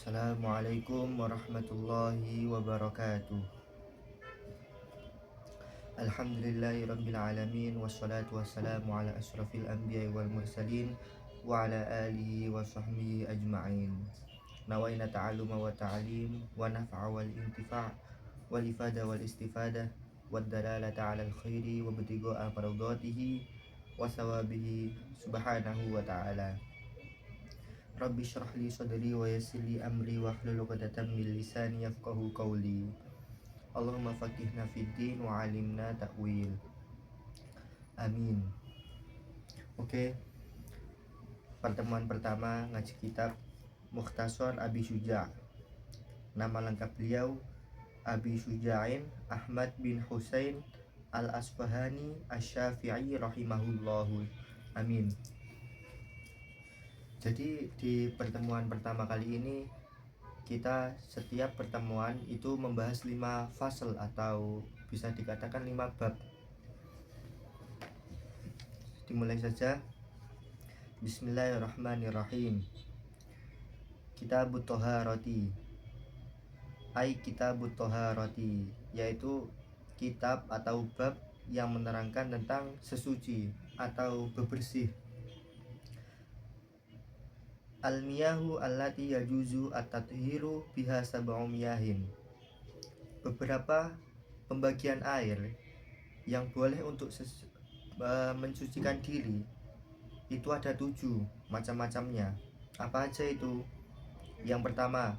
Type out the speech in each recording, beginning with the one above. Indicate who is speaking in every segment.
Speaker 1: Assalamualaikum warahmatullahi wabarakatuh. Alhamdulillahirabbil alamin wassalatu wassalamu ala asyrafil anbiya'i wal mursalin wa ala alihi wa sahbihi ajma'in. Nawaina ta'alluma wa ta'lim wa naf'a wal intifa' wal ifada wal istifada wad dalalata 'alal khairi wa ibtigha'a mardatihi wa thawabihi subhanahu wa ta'ala. Rabbi syrah li sadri wa yassir li amri wa hlul 'uqdatam min lisani yafqahu qawli. Allahumma faqihna fid din wa 'allimna ta'wil. Amin. Oke. Pertemuan pertama ngaji kitab Mukhtasar Abi Syuja'. Nama lengkap beliau Abi Syuja'in Ahmad bin Husain Al-Asfahani Asy-Syafi'i rahimahullahu. Amin. Jadi di pertemuan pertama kali ini kita setiap pertemuan itu membahas 5 fasal atau bisa dikatakan 5 bab. Dimulai saja. Bismillahirrahmanirrahim. Kitabut Thaharati. Kitabut Thaharati, yaitu kitab atau bab yang menerangkan tentang sesuci atau bebersih. Al-miyahu allati yajuzu at-tathiru biha sab'u miyahin. Beberapa pembagian air yang boleh untuk mensucikan diri itu ada 7 macam-macamnya. Apa aja itu? Yang pertama,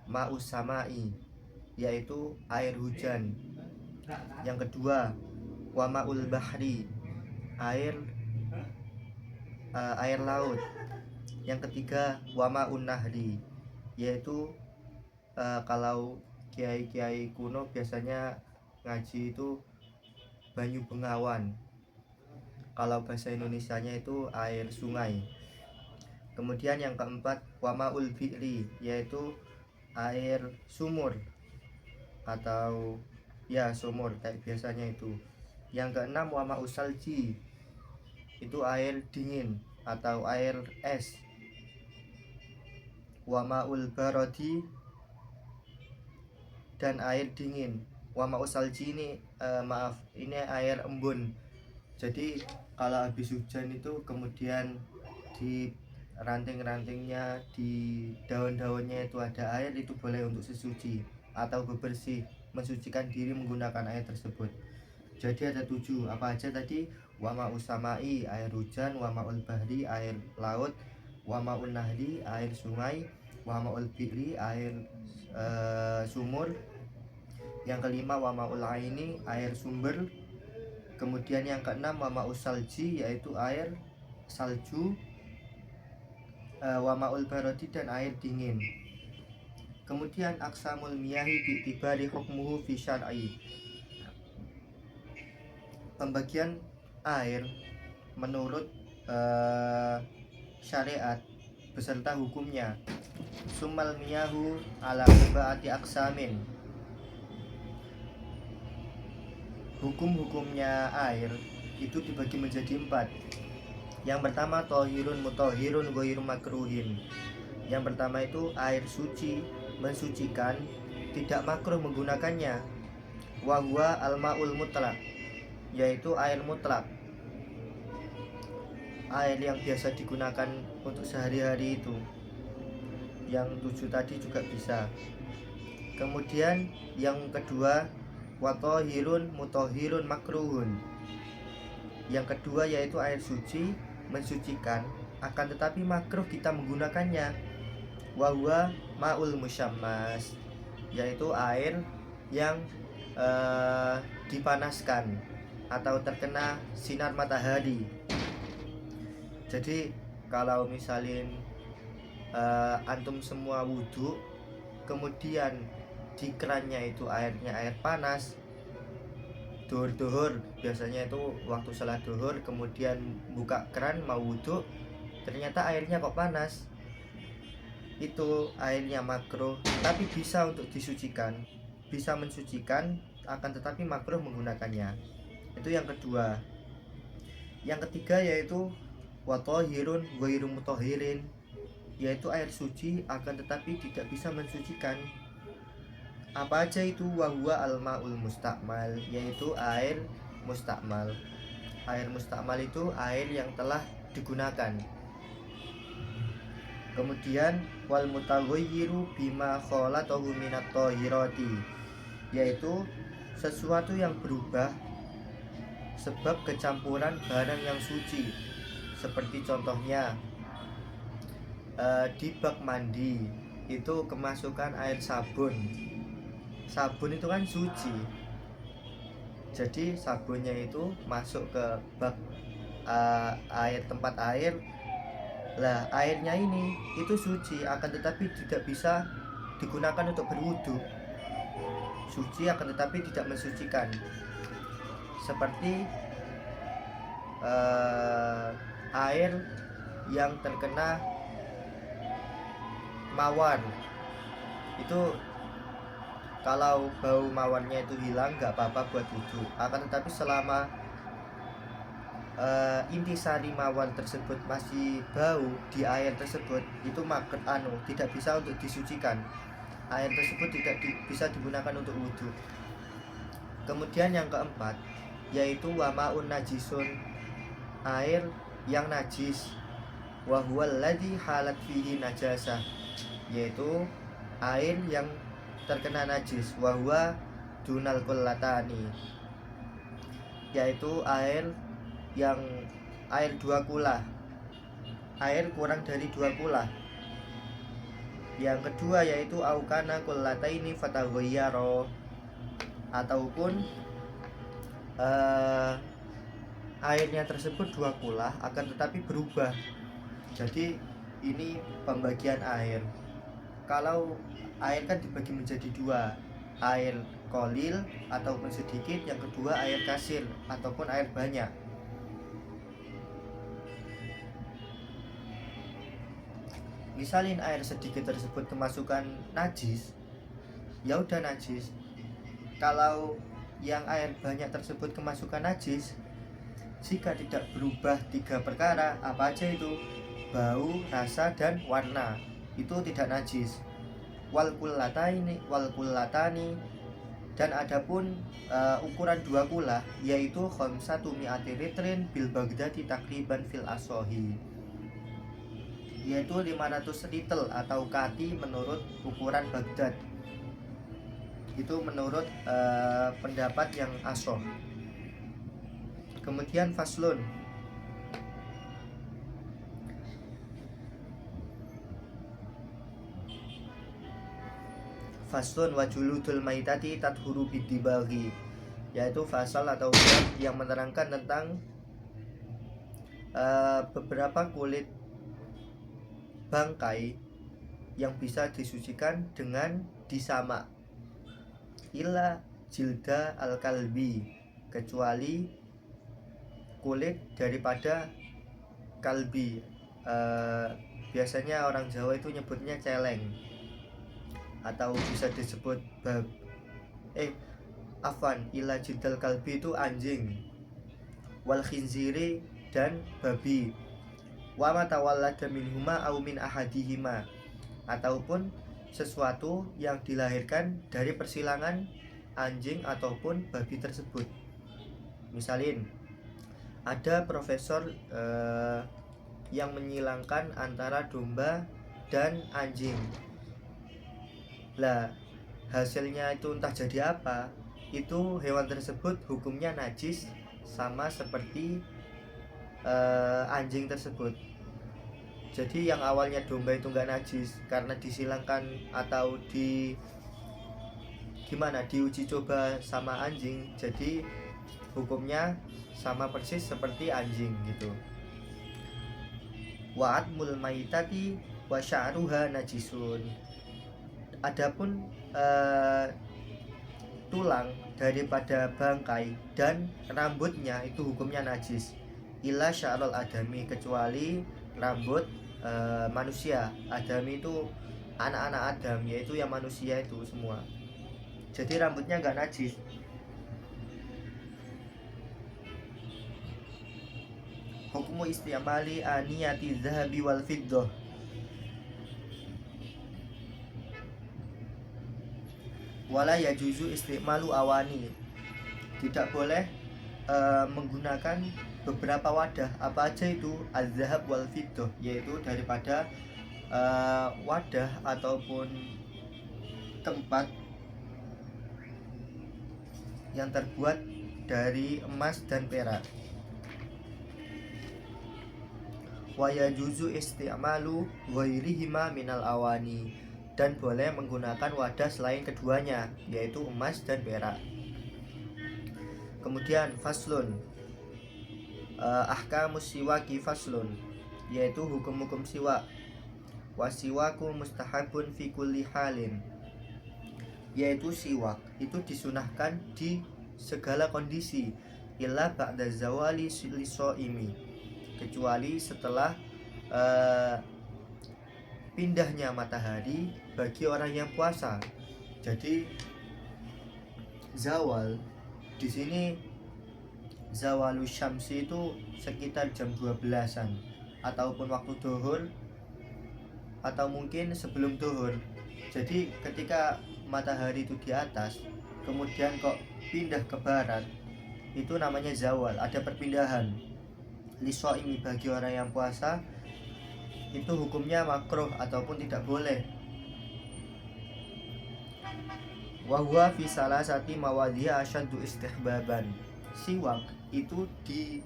Speaker 1: ma'us sama'i, yaitu air hujan. Yang kedua, wa ma'ul bahri, air laut. Yang ketiga, wa ma'un nahri, yaitu kalau kiai-kiai kuno biasanya ngaji itu banyu bengawan. Kalau bahasa Indonesianya itu air sungai. Kemudian yang keempat, wa ma'ul bi'ri, yaitu air sumur atau ya sumur kayak biasanya itu. Yang keenam, wa ma'us salji, itu air dingin atau air es. Wa ma'ul barodi, dan air dingin. Wa ma'us salji ini ini air embun. Jadi kalau habis hujan itu kemudian di ranting-rantingnya, di daun-daunnya itu ada air, itu boleh untuk sesuci atau bebersih, mensucikan diri menggunakan air tersebut. Jadi ada 7. Apa aja tadi? Wa ma'us sama'i, air hujan. Wa ma'ul bahri, air laut. Wa ma'un nahri, air sungai. Wa ma'ul bi'ri, air sumur. Yang kelima, wa ma'ul aini, air sumber. Kemudian yang keenam, wa ma'us salji, yaitu air salju. Wa ma'ul barodi, dan air dingin. Kemudian aqsamul miyahi bi'tibari hukmuhu fi syar'i. Pembagian air menurut syariat beserta hukumnya. Summal miyahu ala arba'ati aqsamin. Hukum-hukumnya air itu dibagi menjadi 4. Yang pertama, thahirun mutahhirun ghairu makruhin. Yang pertama itu air suci, mensucikan, tidak makruh menggunakannya. Wa huwa al-ma'ul mutlaq, yaitu air mutlak, air yang biasa digunakan untuk sehari-hari itu. Yang 7 tadi juga bisa. Kemudian yang kedua, wa thahirun mutahhirun makruhun. Yang kedua yaitu air suci, mensucikan, akan tetapi makruh kita menggunakannya. Wa huwa ma'ul musyammas, yaitu air yang dipanaskan atau terkena sinar matahari. Jadi kalau misalin antum semua wudhu, kemudian di kerannya itu airnya air panas, duhur-duhur biasanya itu waktu salat duhur, kemudian buka keran mau wudhu, ternyata airnya kok panas, itu airnya makruh, tapi bisa untuk disucikan, bisa mensucikan, akan tetapi makruh menggunakannya. Itu yang kedua. Yang ketiga yaitu wa thahirun ghairu mutahhirin, yaitu air suci, akan tetapi tidak bisa mensucikan. Apa aja itu? Wahwa al-ma'ul mustakmal, yaitu air mustakmal. Air mustakmal itu air yang telah digunakan. Kemudian wal mutaghayyiru bima khalatahu minat thahirati, yaitu sesuatu yang berubah sebab kecampuran barang yang suci. Seperti contohnya di bak mandi itu kemasukan air sabun. Sabun itu kan suci, jadi sabunnya itu masuk ke bak air, tempat air. Lah airnya ini itu suci, akan tetapi tidak bisa digunakan untuk berwudu. Suci akan tetapi tidak mensucikan. Seperti air yang terkena mawar, itu kalau bau mawarnya itu hilang nggak apa-apa buat wudu. Akan tetapi selama intisari mawar tersebut masih bau di air tersebut, itu tidak bisa untuk disucikan. Air tersebut tidak bisa digunakan untuk wudhu. Kemudian yang keempat yaitu wamaun najisun, air yang najis. Wahuwal ladzi halat fihi najasah, yaitu air yang terkena najis. Wahwa dunal kullatani, yaitu air dua kula, air kurang dari 2 kula. Yang kedua yaitu aukana kullataini fataghayyara, ataupun airnya tersebut 2 kula akan tetapi berubah. Jadi ini pembagian air. Kalau air kan dibagi menjadi 2, air kolil ataupun sedikit, yang kedua air kasir ataupun air banyak. Misalin air sedikit tersebut kemasukan najis, ya udah najis. Kalau yang air banyak tersebut kemasukan najis, jika tidak berubah 3 perkara, apa aja itu? Bau, rasa, dan warna, itu tidak najis. Wal kullatani, dan adapun ukuran 2 kula yaitu khamsatu mi'ati litrin bil Baghdadi takriban fil asohi, yaitu 500 ritel atau kati menurut ukuran Baghdad. Itu menurut pendapat yang asoh. Kemudian faslun, wajuludul maitati tathuru bidibaghi, yaitu fasal atau bab yang menerangkan tentang beberapa kulit bangkai yang bisa disucikan dengan disamak. Illa jilda al-kalbi, kecuali kulit daripada kalbi. Biasanya orang Jawa itu nyebutnya celeng, atau bisa disebut illa jildal kalbi itu anjing, wal khinziri dan babi, wa ma tawallada minhuma au min ahadihima, ataupun sesuatu yang dilahirkan dari persilangan anjing ataupun babi tersebut. Misalin ada profesor yang menyilangkan antara domba dan anjing. Lah hasilnya itu entah jadi apa, itu hewan tersebut hukumnya najis sama seperti anjing tersebut. Jadi yang awalnya domba itu nggak najis karena disilangkan atau diuji coba sama anjing, jadi hukumnya sama persis seperti anjing gitu. Wa'atmul maitati wa sya'ruha najisun, adapun tulang daripada bangkai dan rambutnya itu hukumnya najis. Illa sya'rul adami, kecuali rambut manusia. Adami itu anak-anak Adam, yaitu yang manusia itu semua. Jadi rambutnya enggak najis. Hukumu isti'mali aniyati zahabi wal fiddah, Wala yajuzu istimalu awani, tidak boleh menggunakan beberapa wadah. Apa aja itu? Az-zahab wal fiddah, yaitu daripada wadah ataupun tempat yang terbuat dari emas dan perak. Wa yajuzu isti'malu ghairihima minal awani, dan boleh menggunakan wadah selain keduanya, yaitu emas dan perak. Kemudian faslun, ahkamus siwaki faslun, yaitu hukum-hukum siwak. Wasiwaku mustahabun fi kulli halin, yaitu siwak itu disunahkan di segala kondisi, illa ba'da zawali lisoimi, kecuali setelah pindahnya matahari bagi orang yang puasa. Jadi zawal di sini, zawalus syamsi itu sekitar jam 12-an ataupun waktu zuhur atau mungkin sebelum zuhur. Jadi ketika matahari itu di atas kemudian kok pindah ke barat, itu namanya zawal, ada perpindahan. Lisoimi, bagi orang yang puasa itu hukumnya makruh ataupun tidak boleh. Wa huwa fi salasati mawadhi'a asyaddu istihbaban, siwak itu di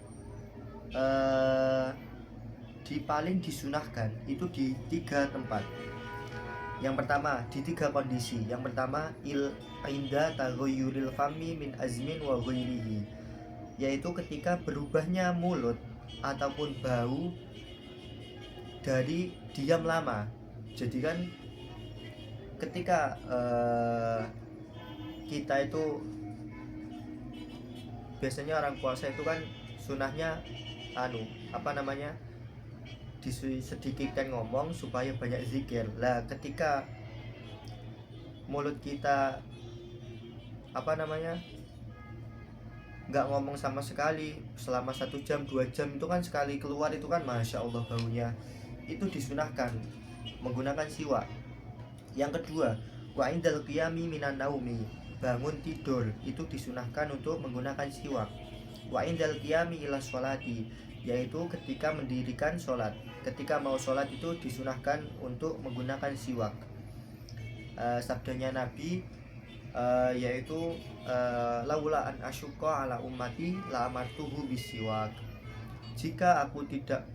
Speaker 1: paling disunahkan itu di 3 tempat. Yang pertama di 3 kondisi. Yang pertama inda taghayyuril fami min azmin wa ghairihi, yaitu ketika berubahnya mulut ataupun bau dari diam lama. Jadi kan ketika kita itu biasanya orang puasa itu kan sunahnya disedikitkan ngomong supaya banyak zikir. Lah ketika mulut kita nggak ngomong sama sekali selama 1 jam 2 jam, itu kan sekali keluar itu kan masya Allah baunya, itu disunahkan menggunakan siwak. Yang kedua, wa indal qiyami minan naumi, bangun tidur itu disunahkan untuk menggunakan siwak. Wa indal qiyami ila sholati, yaitu ketika mendirikan sholat. Ketika mau sholat itu disunahkan untuk menggunakan siwak. Sabdanya Nabi yaitu laula an asyqa ala ummati la amartuhu bisiwak, jika aku tidak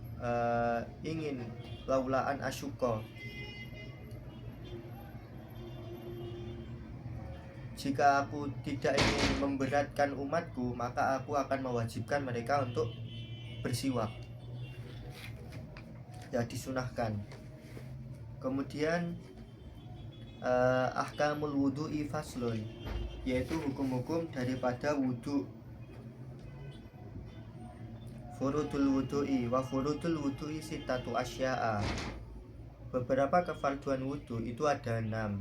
Speaker 1: ingin, laula an asyqa, jika aku tidak ingin memberatkan umatku, maka aku akan mewajibkan mereka untuk bersiwak. Ya, disunahkan. Kemudian ahkamul wudu'i faslun, yaitu hukum-hukum daripada wudu. Furudul wudu'i wa furudul wudu'i sittatu asya'a, beberapa kefarduan wudu itu ada 6.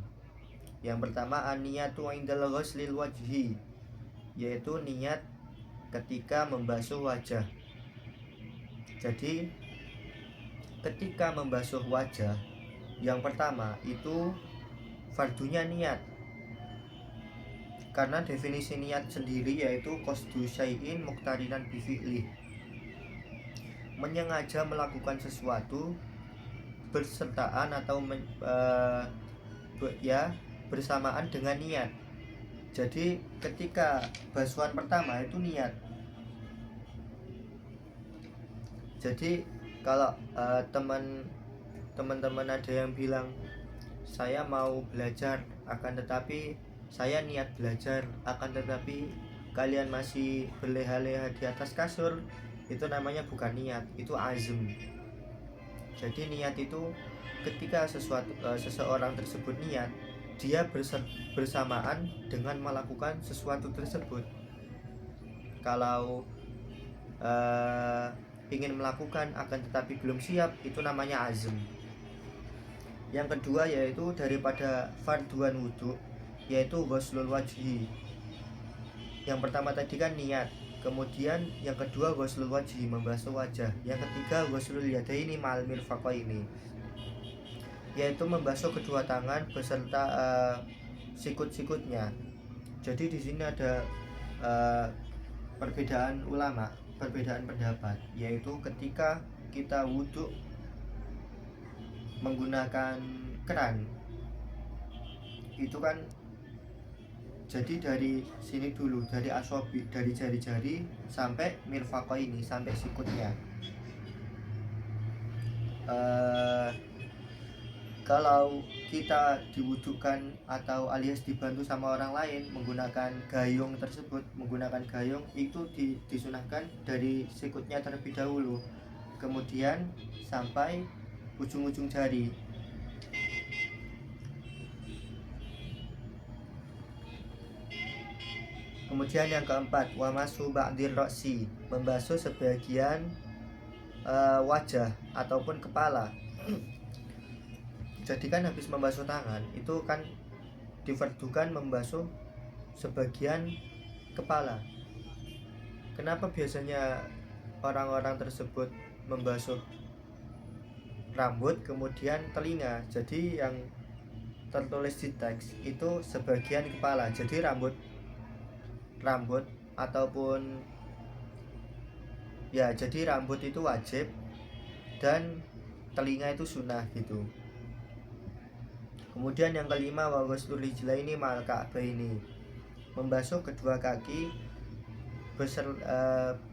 Speaker 1: Yang pertama an-niyatu indal ghuslil wajhi, yaitu niat ketika membasuh wajah. Jadi ketika membasuh wajah, yang pertama itu fardunya niat. Karena definisi niat sendiri yaitu qasdu syai'in muqtarinan bi fi'lih, menyengaja melakukan sesuatu bersertaan atau bersamaan dengan niat. Jadi ketika basuhan pertama itu niat. Jadi kalau teman-teman ada yang bilang saya mau belajar, akan tetapi saya niat belajar, akan tetapi kalian masih berleha-leha di atas kasur, itu namanya bukan niat, itu azm. Jadi niat itu ketika seseorang tersebut niat, dia bersamaan dengan melakukan sesuatu tersebut. Kalau ingin melakukan akan tetapi belum siap, itu namanya azm. Yang kedua yaitu daripada farduan wudu, yaitu ghuslul wajhi. Yang pertama tadi kan niat, kemudian yang kedua ghuslul wajhi, membasuh wajah. Yang ketiga ghuslul yadaini ma'al mirfaqaini, yaitu membasuh kedua tangan beserta sikut-sikutnya. Jadi di sini ada uh, perbedaan ulama, perbedaan pendapat, yaitu ketika kita wudhu menggunakan keran itu kan, jadi dari sini dulu, dari asobi, dari jari-jari sampai mirfaqo ini, sampai sikutnya. Kalau kita diwudukan atau alias dibantu sama orang lain menggunakan gayung tersebut, menggunakan gayung itu disunahkan dari sikutnya terlebih dahulu, kemudian sampai ujung-ujung jari. Kemudian yang keempat, wamasu ba'dir roksi, membasuh sebagian wajah ataupun kepala. Jadi kan habis membasuh tangan itu kan difardukan membasuh sebagian kepala. Kenapa biasanya orang-orang tersebut membasuh rambut kemudian telinga? Jadi yang tertulis di teks itu sebagian kepala. Jadi rambut ataupun ya, jadi rambut itu wajib dan telinga itu sunnah gitu. Kemudian yang kelima, wa ghuslul rijlaini ma'al ka'baini, membasuh kedua kaki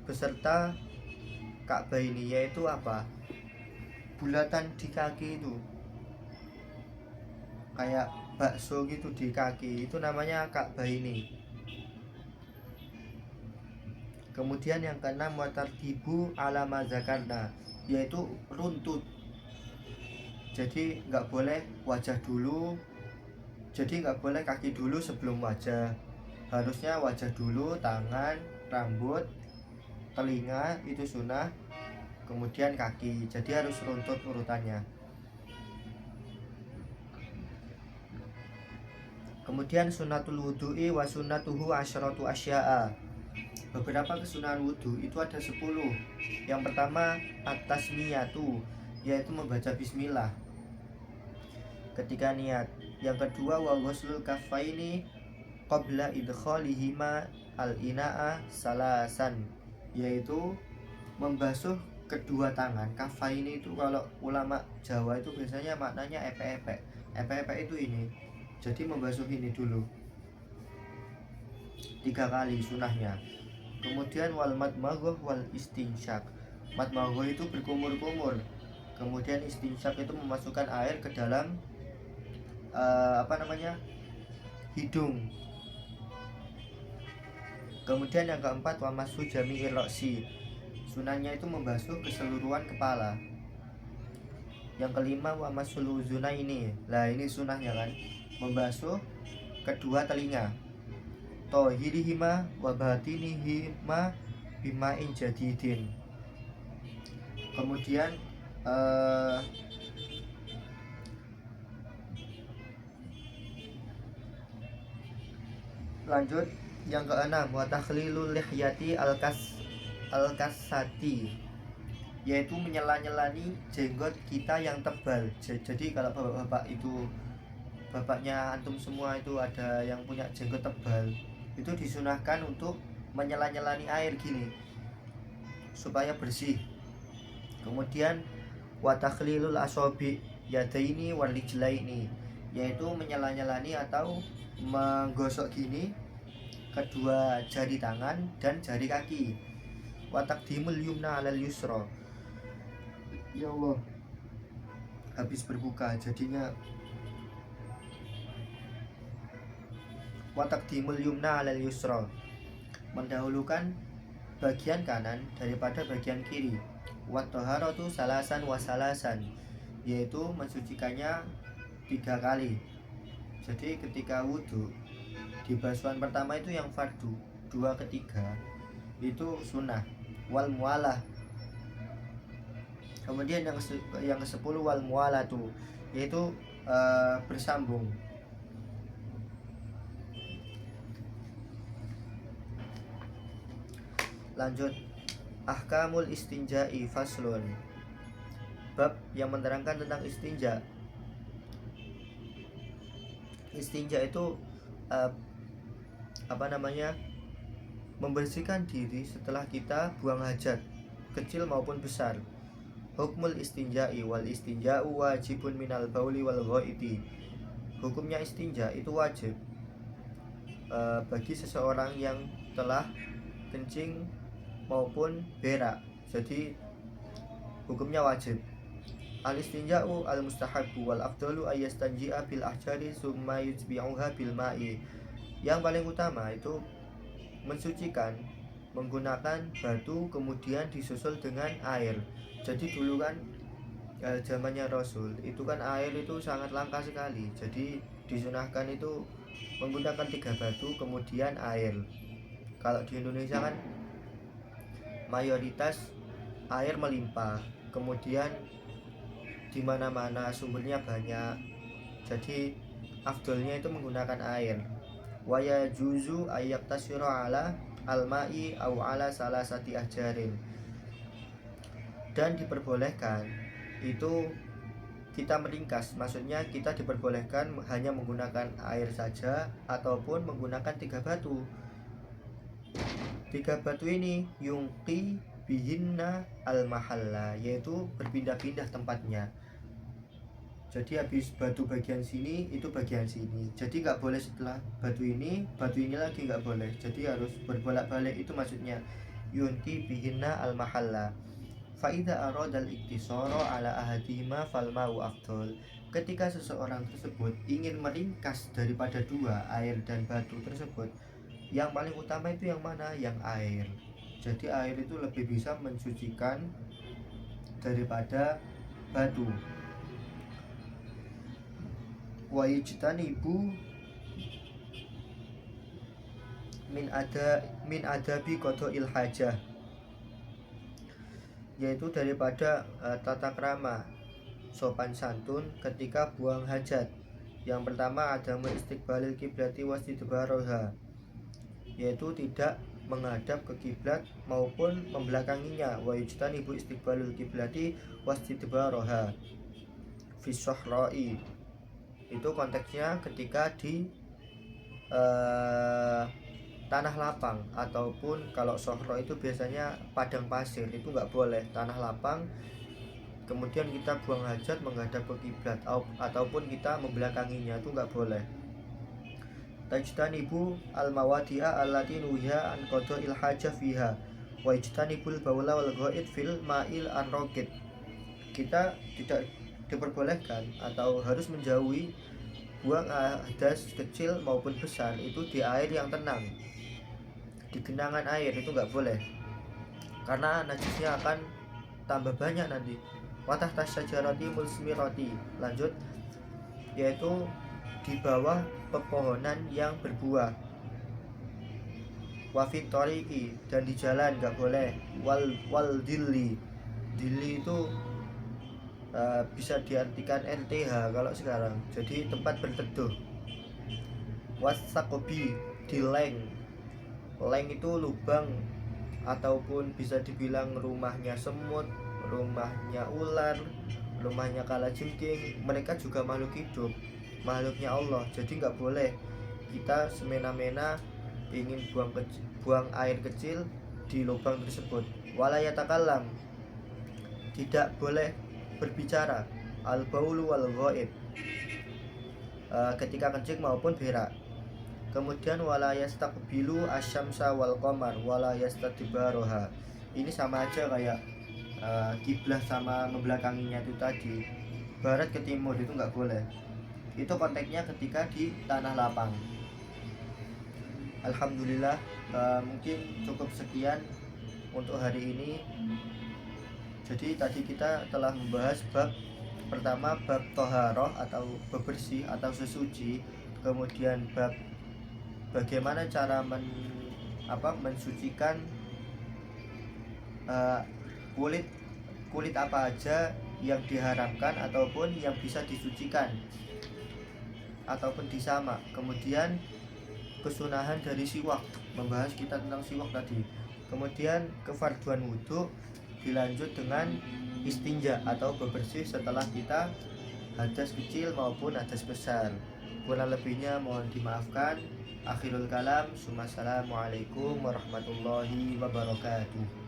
Speaker 1: beserta ka'baini, yaitu apa? Bulatan di kaki itu kayak bakso gitu di kaki, itu namanya ka'baini. Kemudian yang keenam, wa tartibu ala ma zakarna, yaitu runtut. Jadi nggak boleh wajah dulu, jadi nggak boleh kaki dulu sebelum wajah, harusnya wajah dulu, tangan, rambut, telinga itu sunnah, kemudian kaki. Jadi harus runtut urutannya. Kemudian sunnatul wudu'i wa sunnatuhu asyratu asya'a, beberapa kesunahan wudhu itu ada 10. Yang pertama at-tasmiyatu, yaitu membaca bismillah ketika niat. Yang kedua wa ghuslul kaffaini qabla idkhalihima al-ina'a salasan, yaitu membasuh kedua tangan. Kaffaini itu kalau ulama Jawa itu biasanya maknanya epek-epek. Epek-epek itu ini, jadi membasuh ini dulu 3 kali sunahnya. Kemudian wal madmaghah wal istinsyak, madmaghah itu berkumur-kumur, kemudian istinsyak itu memasukkan air ke dalam hidung. Kemudian yang keempat, wa mashu jami'ir roksi, sunahnya itu membasuh keseluruhan kepala. Yang kelima, wa mashul uzunaini, lah ini sunahnya kan, membasuh kedua telinga. Tohirihima wa batinihima bima'in jadidin. Kemudian lanjut yang keenam, wa takhlilul lihyati al-kasati, yaitu nyelani jenggot kita yang tebal. Jadi kalau bapak-bapak itu, bapaknya antum semua itu ada yang punya jenggot tebal, itu disunahkan untuk menyela-nyelani air gini supaya bersih. Kemudian wa takhlilul asabi yadaini wal rijlaini, yaitu menyela-nyelani atau menggosok gini kedua jari tangan dan jari kaki. Wa taqdimul yumna 'alal yusra, ya Allah, habis berbuka jadinya. Wa taqdimul yumna 'alal yusra, mendahulukan bagian kanan daripada bagian kiri. Wa taharatu salasan wa salasan, yaitu mensucikannya 3 kali. Jadi ketika wudhu di basuhan pertama itu yang fardu, 2 ke 3 itu sunnah. Wal mualah, kemudian yang ke-10 wal mualatu, yaitu bersambung. Lanjut, ahkamul istinja'i faslun, bab yang menerangkan tentang istinja. Istinja itu uh, membersihkan diri setelah kita buang hajat kecil maupun besar. Hukmul istinja'i wal istinja'u wajibun minal bauli wal ghaiti. Hukumnya istinja itu wajib bagi seseorang yang telah kencing maupun berak. Jadi hukumnya wajib. Al istinja'u al mustahabbu wal afdalu ayastanji'a bil ahjari summa yutbi'uha bil ma'i. Yang paling utama itu mensucikan menggunakan batu kemudian disusul dengan air. Jadi dulu kan zamannya Rasul itu kan air itu sangat langka sekali. Jadi disunahkan itu menggunakan 3 batu kemudian air. Kalau di Indonesia kan mayoritas air melimpah, kemudian di mana-mana sumbernya banyak. Jadi afdolnya itu menggunakan air. Wa yajuzu ayyaktasira ala al-ma'i aw ala salasati ahjarin. Dan diperbolehkan itu kita meringkas, maksudnya kita diperbolehkan hanya menggunakan air saja ataupun menggunakan 3 batu. 3 batu ini yungqi bihinna al-mahalla, yaitu berpindah-pindah tempatnya. Jadi habis batu bagian sini itu bagian sini. Jadi nggak boleh setelah batu ini lagi nggak boleh. Jadi harus berbolak-balik, itu maksudnya yunti bihinna al mahalla. Fa idza arada al iktisara ala ahadihima fal ma'u afdal. Ketika seseorang tersebut ingin meringkas daripada 2 air dan batu tersebut, yang paling utama itu yang mana? Yang air. Jadi air itu lebih bisa mensucikan daripada batu. Wa yajtanibu min adabi qada'il hajah, yaitu daripada tata krama sopan santun ketika buang hajat. Yang pertama ada istiqbalil kiblati wastidbaroha, yaitu tidak menghadap ke kiblat maupun membelakanginya. Wa yajtanibu istiqbalul kiblati wastidbaroha fi sahra'i, itu konteksnya ketika di tanah lapang, ataupun kalau sohro itu biasanya padang pasir, itu nggak boleh. Tanah lapang kemudian kita buang hajat menghadap ke kiblat ataupun kita membelakanginya, itu nggak boleh. Tajtanibu al-mawadi'a allati nuhiya an qada'il hajah fiha wa ijtanibul baula wal ghaid fil ma'il ar-raqid. Kita tidak diperbolehkan atau harus menjauhi buang hadas kecil maupun besar itu di air yang tenang, di genangan air itu nggak boleh, karena najisnya akan tambah banyak nanti. Watah tasyajarati mulsmirati, lanjut, yaitu di bawah pepohonan yang berbuah. Wafit tariqi, dan di jalan nggak boleh. Wal dilli itu bisa diartikan RTH kalau sekarang, jadi tempat berteduh. Wasakobi, di leng itu lubang ataupun bisa dibilang rumahnya semut, rumahnya ular, rumahnya kalajengking. Mereka juga makhluk hidup, makhluknya Allah. Jadi nggak boleh kita semena-mena ingin buang air kecil di lubang tersebut. Walayatakallam, tidak boleh berbicara. Al-baulu wal ghaid, ketika kencing maupun berak. Kemudian wala yastaqbilu asyamsa wal qamar wala yastadbaroha. Ini sama aja kayak kiblah sama membelakanginya itu tadi. Barat ke timur itu nggak boleh. Itu konteksnya ketika di tanah lapang. Alhamdulillah, mungkin cukup sekian untuk hari ini. Jadi tadi kita telah membahas bab pertama, bab toharoh atau bebersih atau sesuci. Kemudian bab bagaimana cara mensucikan kulit apa aja yang diharamkan ataupun yang bisa disucikan ataupun disamak. Kemudian kesunahan dari siwak, membahas kita tentang siwak tadi. Kemudian kefarduan wudhu, dilanjut dengan istinja atau bebersih setelah kita hadas kecil maupun hadas besar. Kurang lebihnya mohon dimaafkan. Akhirul kalam, Assalamualaikum warahmatullahi wabarakatuh.